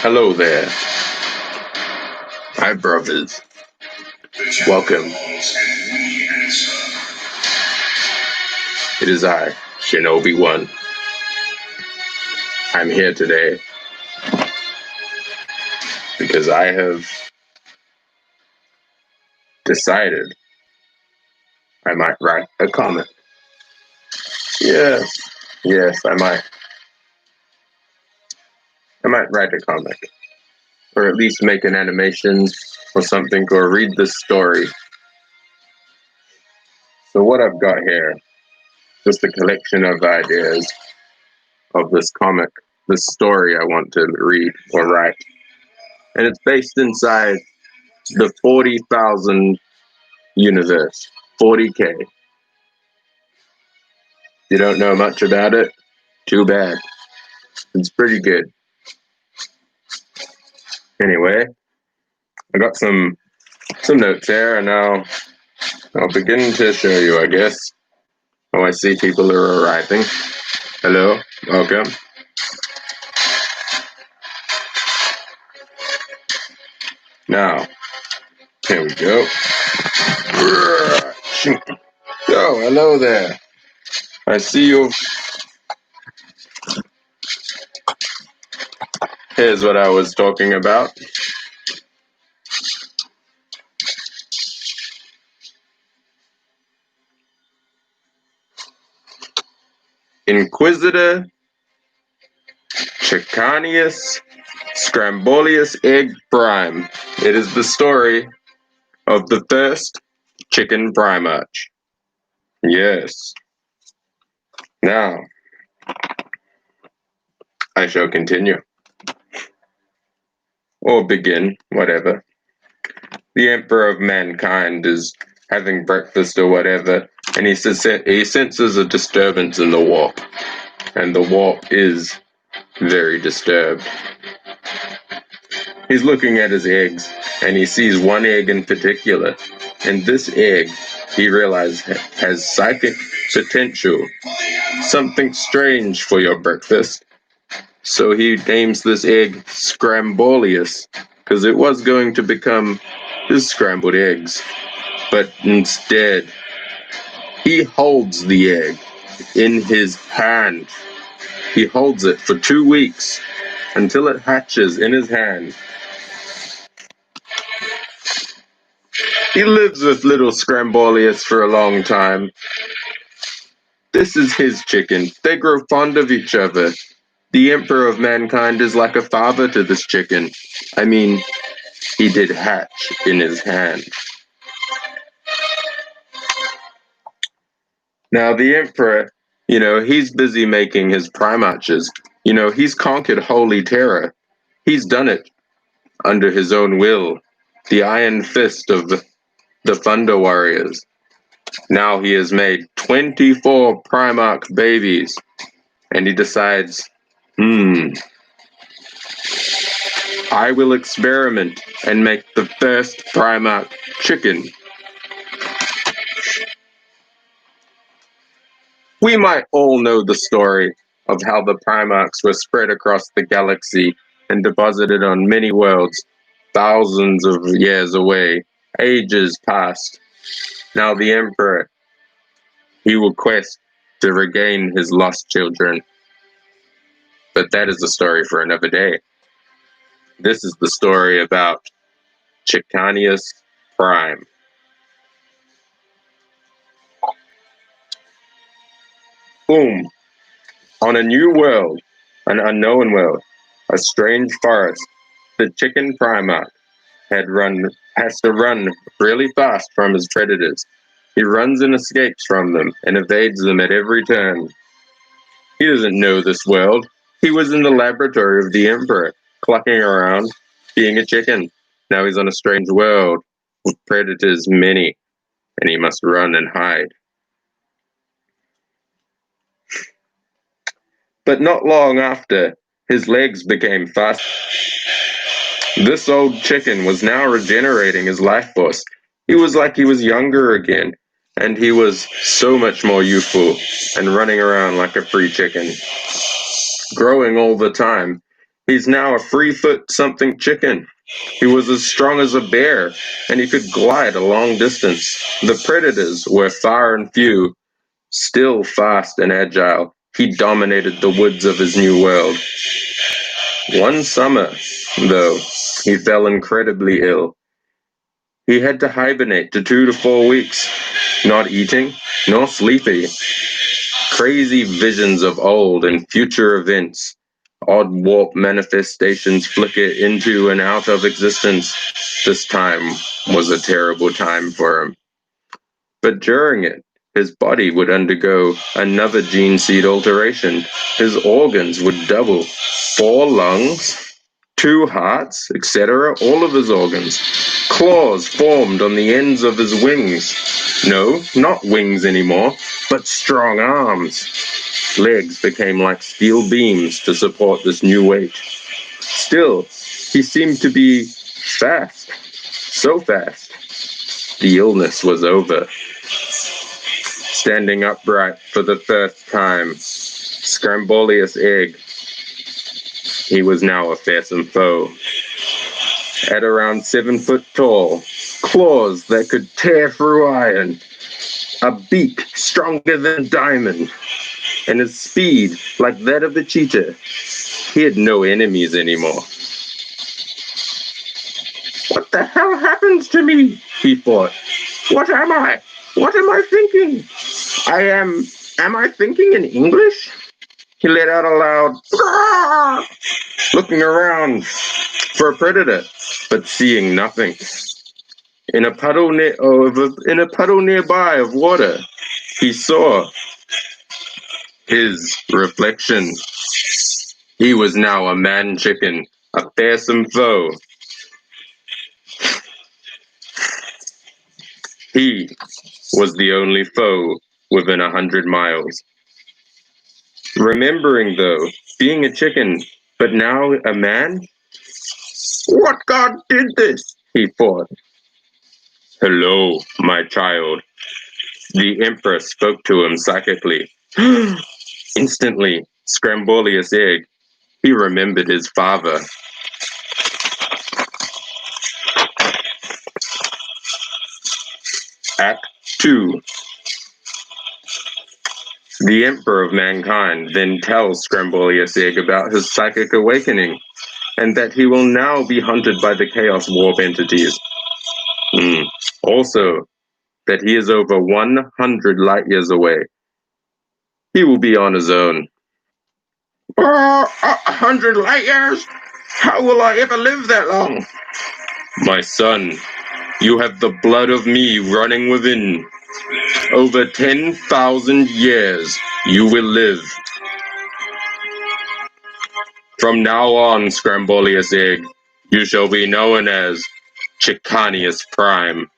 Hello there, my brothers. Welcome. It is I, Shinobi One. I'm here today because I have decided I might write a comic. Yes, I might. I might write a comic, or at least make an animation or something, or read the story. So what I've got here, just a collection of ideas of this comic, this story I want to read or write. And it's based inside the 40,000 universe, 40K. You don't know much about it? Too bad. It's pretty good. Anyway, I got some notes here, and I'll begin to show you, I guess. Oh, I see people are arriving. Hello, welcome. Now, here we go. Oh, hello there. I see you. Here's what I was talking about. Inquisitor Chickanious Prime. It is the story of the first chicken Primarch. Yes. Now, I shall continue. Or begin, whatever. The Emperor of Mankind is having breakfast or whatever, and he senses a disturbance in the warp. And the warp is very disturbed. He's looking at his eggs, and he sees one egg in particular. And this egg, he realizes, has psychic potential. Something strange for your breakfast. So he names this egg Scramboleus, because it was going to become his scrambled eggs. But instead, he holds the egg in his hand. He holds it for 2 weeks until it hatches in his hand. He lives with little Scramboleus for a long time. This is his chicken. They grow fond of each other. The Emperor of Mankind is like a father to this chicken. I mean, he did hatch in his hand. Now, the Emperor, he's busy making his Primarches. He's conquered Holy Terror. He's done it under his own will. The iron fist of the Thunder Warriors. Now he has made 24 Primarch babies. And he decides, I will experiment and make the first Primarch chicken. We might all know the story of how the Primarchs were spread across the galaxy and deposited on many worlds, thousands of years away, ages past. Now the Emperor, he will quest to regain his lost children. But that is a story for another day. This is the story about Chickanious Prime. Boom. On a new world, an unknown world, a strange forest, the chicken Primarch has to run really fast from his predators. He runs and escapes from them and evades them at every turn. He doesn't know this world. He was in the laboratory of the Emperor, clucking around, being a chicken. Now he's on a strange world with predators many, and he must run and hide. But not long after, his legs became fast. This old chicken was now regenerating his life force. He was like he was younger again, and he was so much more youthful and running around like a free chicken. Growing all the time, He's now a 3-foot-something chicken. He was as strong as a bear, and he could glide a long distance. The predators were far and few, still fast and agile. He dominated the woods of his new world. One summer, though, he fell incredibly ill. He had to hibernate to 2 to 4 weeks, not eating, nor sleeping. Crazy visions of old and future events, odd warp manifestations flicker into and out of existence. This time was a terrible time for him. But during it, his body would undergo another gene seed alteration. His organs would double. 4 lungs, 2 hearts, etc., all of his organs. Claws formed on the ends of his wings. No, not wings anymore, but strong arms. Legs became like steel beams to support this new weight. Still, he seemed to be fast. So fast. The illness was over. Standing upright for the first time, Scramboleus egg. He was now a fearsome foe. At around 7 foot tall, claws that could tear through iron, a beak stronger than diamond, and his speed like that of the cheetah. He had no enemies anymore. What the hell happens to me? He thought. What am I? What am I thinking? Am I thinking in English? He let out a loud, "Grrr!" Looking around for a predator, but seeing nothing. In a puddle nearby of water, he saw his reflection. He was now a man chicken, a fearsome foe. He was the only foe within 100 miles. Remembering, though, being a chicken, but now a man? What god did this? He thought. Hello, my child. The Emperor spoke to him psychically. Instantly, Scramboleus egg. He remembered his father. Act 2. The Emperor of Mankind then tells Scramboleus egg about his psychic awakening, and that he will now be hunted by the Chaos Warp entities. Also, that he is over 100 light years away. He will be on his own. 100 light years? How will I ever live that long? My son, you have the blood of me running within. Over 10,000 years you will live. From now on, Scramboleus egg, you shall be known as Chickanious Prime.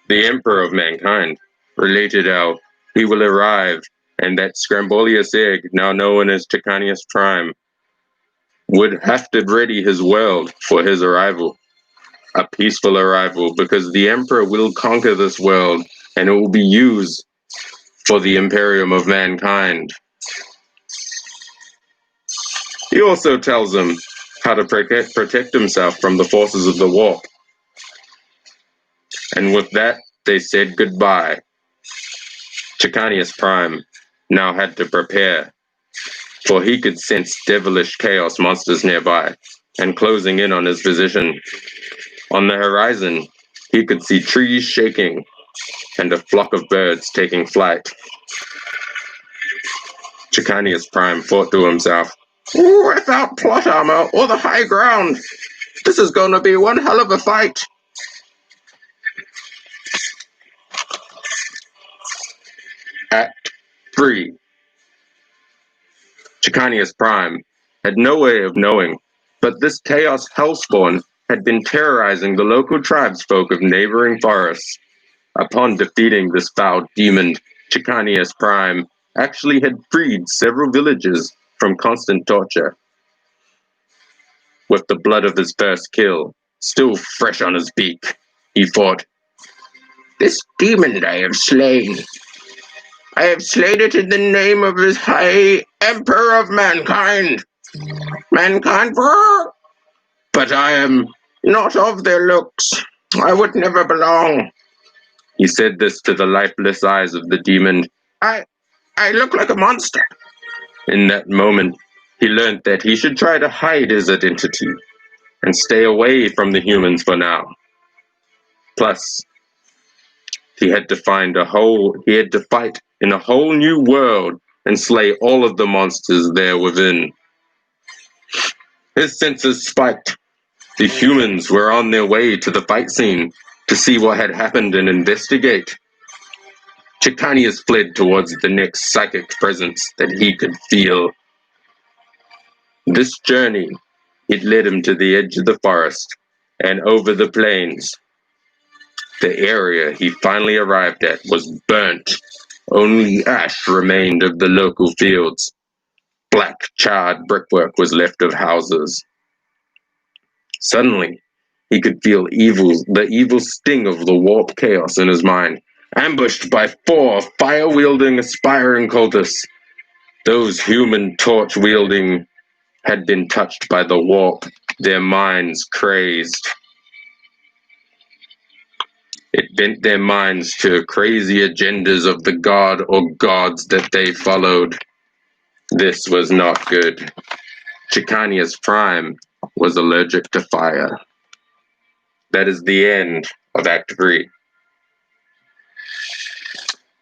The Emperor of Mankind related how he will arrive, and that Scramboleus egg, now known as Chickanious Prime, would have to ready his world for his arrival. A peaceful arrival, because the Emperor will conquer this world, and it will be used for the Imperium of Mankind. He also tells him how to protect himself from the forces of the warp. And with that, they said goodbye. Chickanious Prime now had to prepare, for he could sense devilish chaos monsters nearby and closing in on his position. On the horizon, he could see trees shaking and a flock of birds taking flight. Chickanious Prime thought to himself, without plot armor or the high ground, this is going to be one hell of a fight. Act 3. Chickanious Prime had no way of knowing, but this chaos hellspawn had been terrorizing the local tribesfolk of neighboring forests. Upon defeating this foul demon, Chickanious Prime actually had freed several villages from constant torture. With the blood of his first kill still fresh on his beak, he thought, this demon I have slain it in the name of his high Emperor of Mankind. Mankind, but I am not of their looks. I would never belong. He said this to the lifeless eyes of the demon. I look like a monster. In that moment, he learned that he should try to hide his identity and stay away from the humans for now. Plus, he had to fight in a whole new world and slay all of the monsters there within. His senses spiked. The humans were on their way to the fight scene to see what had happened and investigate. Chickanious fled towards the next psychic presence that he could feel. This journey, it led him to the edge of the forest and over the plains. The area he finally arrived at was burnt. Only ash remained of the local fields. Black, charred brickwork was left of houses. Suddenly, he could feel the evil sting of the warp chaos in his mind. Ambushed by 4 fire-wielding, aspiring cultists. Those human torch-wielding had been touched by the warp, their minds crazed. It bent their minds to crazy agendas of the god or gods that they followed. This was not good. Chickanious Prime was allergic to fire. That is the end of Act 3.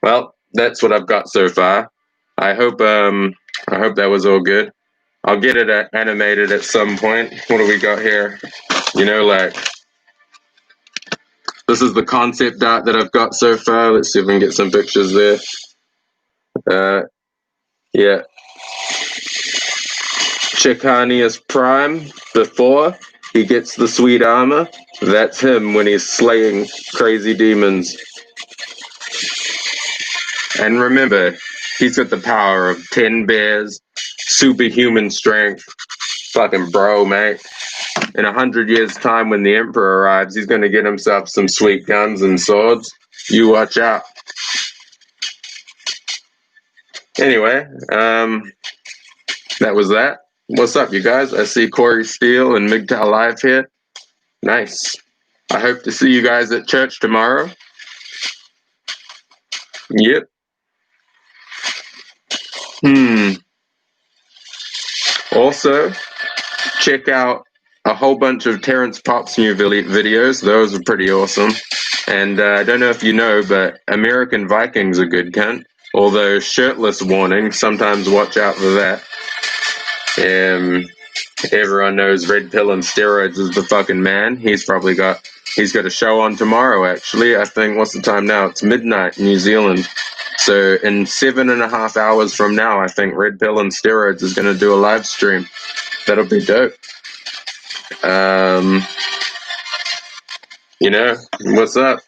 Well, that's what I've got so far. I hope that was all good. I'll get it animated at some point. What do we got here? This is the concept art that I've got so far. Let's see if we can get some pictures there. Yeah. Chickanious Prime, before he gets the sweet armor. That's him when he's slaying crazy demons. And remember, he's got the power of 10 bears, superhuman strength. Fucking bro, mate. In 100 years' time, when the Emperor arrives, he's going to get himself some sweet guns and swords. You watch out. Anyway, that was that. What's up, you guys? I see Corey Steele and MGTOW Live here. Nice. I hope to see you guys at church tomorrow. Yep. Also, check out a whole bunch of Terrence Pop's new videos. Those are pretty awesome. And I don't know if you know, but American Viking's a good cunt. Although shirtless warning, sometimes watch out for that. Everyone knows Red Pill and Steroids is the fucking man. He's got a show on tomorrow, actually. I think, what's the time now? It's midnight in New Zealand. So in 7.5 hours from now, I think Red Pill and Steroids is going to do a live stream. That'll be dope. What's up?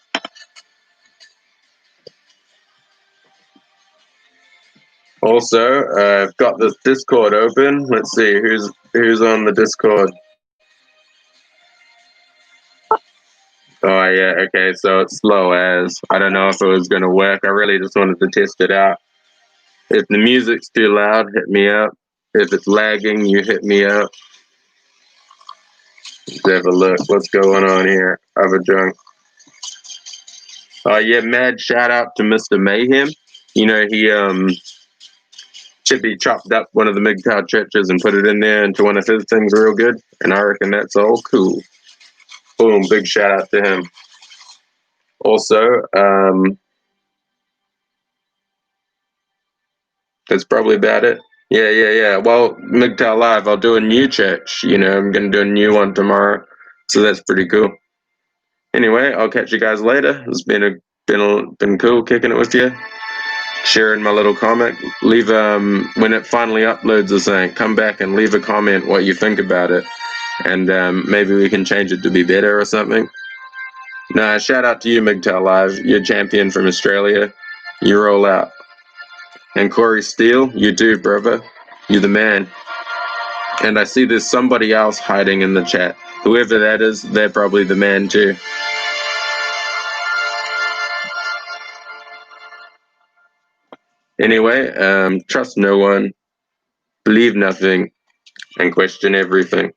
Also, I've got this Discord open. Let's see who's on the Discord. Oh yeah, okay, so it's slow as. I don't know if it was going to work. I really just wanted to test it out. If the music's too loud, hit me up. If it's lagging, you hit me up. Let's have a look. What's going on here? Other junk. Oh yeah, mad shout out to Mr. Mayhem. He Chippy chopped up one of the MGTOW churches and put it in there into one of his things real good. And I reckon that's all cool. Boom, big shout out to him. Also, that's probably about it. Yeah. Well, MGTOW Live, I'll do a new church. I'm going to do a new one tomorrow. So that's pretty cool. Anyway, I'll catch you guys later. It's been cool kicking it with you. Sharing my little comment. Leave when it finally uploads or something, come back and leave a comment what you think about it. And maybe we can change it to be better or something. Nah, shout out to you, MGTOW Live. You're champion from Australia. You roll out. And Corey Steele, you do, brother. You're the man. And I see there's somebody else hiding in the chat. Whoever that is, they're probably the man too. Anyway, trust no one. Believe nothing. and question everything.